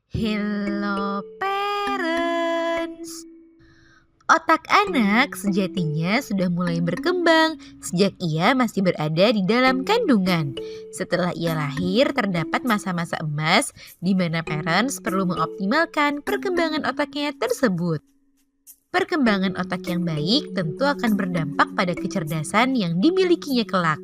Hello parents. Otak anak sejatinya sudah mulai berkembang sejak ia masih berada di dalam kandungan. Setelah ia lahir, terdapat masa-masa emas di mana parents perlu mengoptimalkan perkembangan otaknya tersebut. Perkembangan otak yang baik tentu akan berdampak pada kecerdasan yang dimilikinya kelak.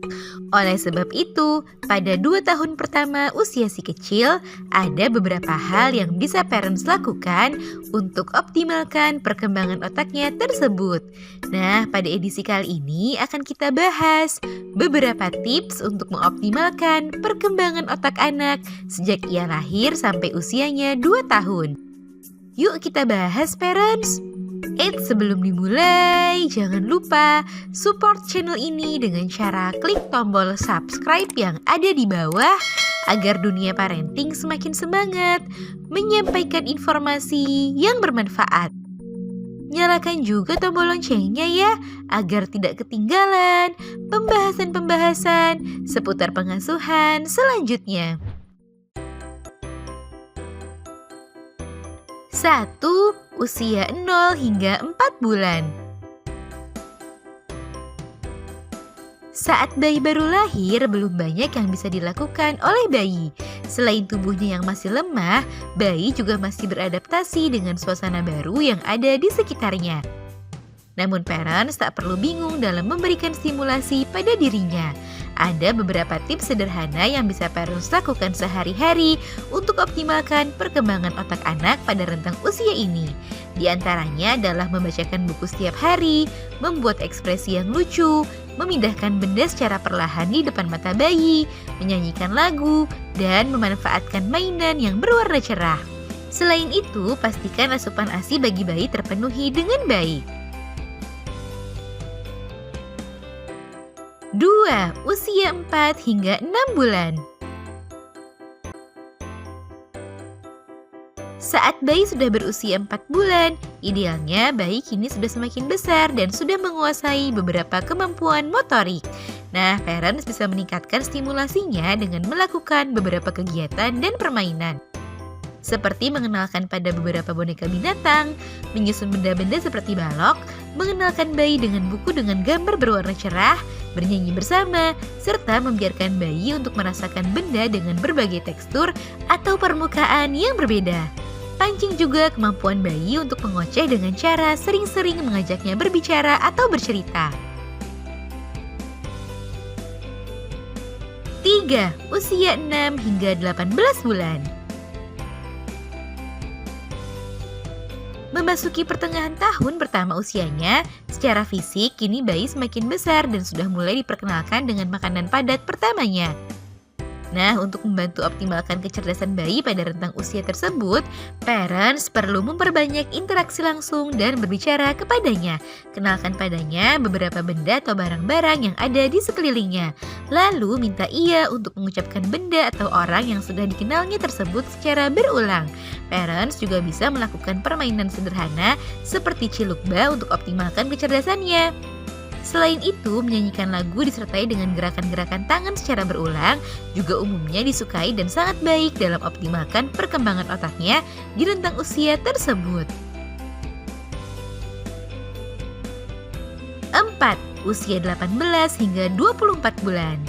Oleh sebab itu, pada 2 tahun pertama usia si kecil, ada beberapa hal yang bisa parents lakukan untuk optimalkan perkembangan otaknya tersebut. Nah, pada edisi kali ini akan kita bahas beberapa tips untuk mengoptimalkan perkembangan otak anak sejak ia lahir sampai usianya 2 tahun. Yuk kita bahas parents! Sebelum dimulai, jangan lupa support channel ini dengan cara klik tombol subscribe yang ada di bawah agar dunia parenting semakin semangat menyampaikan informasi yang bermanfaat. Nyalakan juga tombol loncengnya ya, agar tidak ketinggalan pembahasan-pembahasan seputar pengasuhan selanjutnya. 1. Usia 0 hingga 4 bulan. Saat bayi baru lahir, belum banyak yang bisa dilakukan oleh bayi. Selain tubuhnya yang masih lemah, bayi juga masih beradaptasi dengan suasana baru yang ada di sekitarnya. Namun parents tak perlu bingung dalam memberikan stimulasi pada dirinya. Ada beberapa tips sederhana yang bisa parents lakukan sehari-hari untuk optimalkan perkembangan otak anak pada rentang usia ini. Di antaranya adalah membacakan buku setiap hari, membuat ekspresi yang lucu, memindahkan benda secara perlahan di depan mata bayi, menyanyikan lagu, dan memanfaatkan mainan yang berwarna cerah. Selain itu, pastikan asupan ASI bagi bayi terpenuhi dengan baik. 2. Usia 4 hingga 6 bulan. Saat bayi sudah berusia 4 bulan, idealnya bayi kini sudah semakin besar dan sudah menguasai beberapa kemampuan motorik. Nah, parents bisa meningkatkan stimulasinya dengan melakukan beberapa kegiatan dan permainan. Seperti mengenalkan pada beberapa boneka binatang, menyusun benda-benda seperti balok, mengenalkan bayi dengan buku dengan gambar berwarna cerah, bernyanyi bersama, serta membiarkan bayi untuk merasakan benda dengan berbagai tekstur atau permukaan yang berbeda. Pancing juga kemampuan bayi untuk mengoceh dengan cara sering-sering mengajaknya berbicara atau bercerita. 3. Usia 6 hingga 18 bulan. Memasuki pertengahan tahun pertama usianya, secara fisik kini bayi semakin besar dan sudah mulai diperkenalkan dengan makanan padat pertamanya. Nah, untuk membantu optimalkan kecerdasan bayi pada rentang usia tersebut, parents perlu memperbanyak interaksi langsung dan berbicara kepadanya. Kenalkan padanya beberapa benda atau barang-barang yang ada di sekelilingnya. Lalu minta ia untuk mengucapkan benda atau orang yang sudah dikenalnya tersebut secara berulang. Parents juga bisa melakukan permainan sederhana seperti cilukba untuk optimalkan kecerdasannya. Selain itu, menyanyikan lagu disertai dengan gerakan-gerakan tangan secara berulang juga umumnya disukai dan sangat baik dalam optimalkan perkembangan otaknya di rentang usia tersebut. 4. Usia 18 hingga 24 bulan.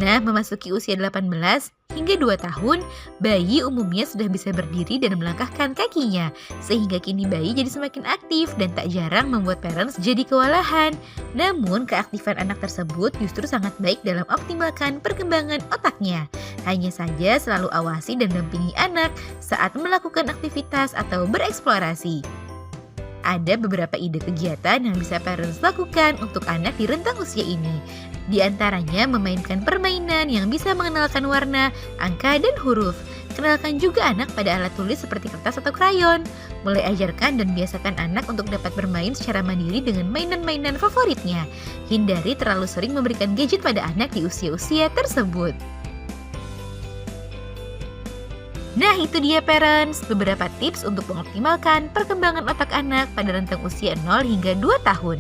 Nah, memasuki usia 18 hingga 2 tahun, bayi umumnya sudah bisa berdiri dan melangkahkan kakinya, sehingga kini bayi jadi semakin aktif dan tak jarang membuat parents jadi kewalahan. Namun, keaktifan anak tersebut justru sangat baik dalam optimalkan perkembangan otaknya. Hanya saja selalu awasi dan dampingi anak saat melakukan aktivitas atau bereksplorasi. Ada beberapa ide kegiatan yang bisa parents lakukan untuk anak di rentang usia ini. Di antaranya memainkan permainan yang bisa mengenalkan warna, angka, dan huruf. Kenalkan juga anak pada alat tulis seperti kertas atau krayon. Mulai ajarkan dan biasakan anak untuk dapat bermain secara mandiri dengan mainan-mainan favoritnya. Hindari terlalu sering memberikan gadget pada anak di usia-usia tersebut. Nah, itu dia parents, beberapa tips untuk mengoptimalkan perkembangan otak anak pada rentang usia 0 hingga 2 tahun.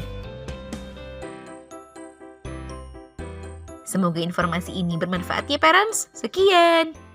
Semoga informasi ini bermanfaat ya parents. Sekian.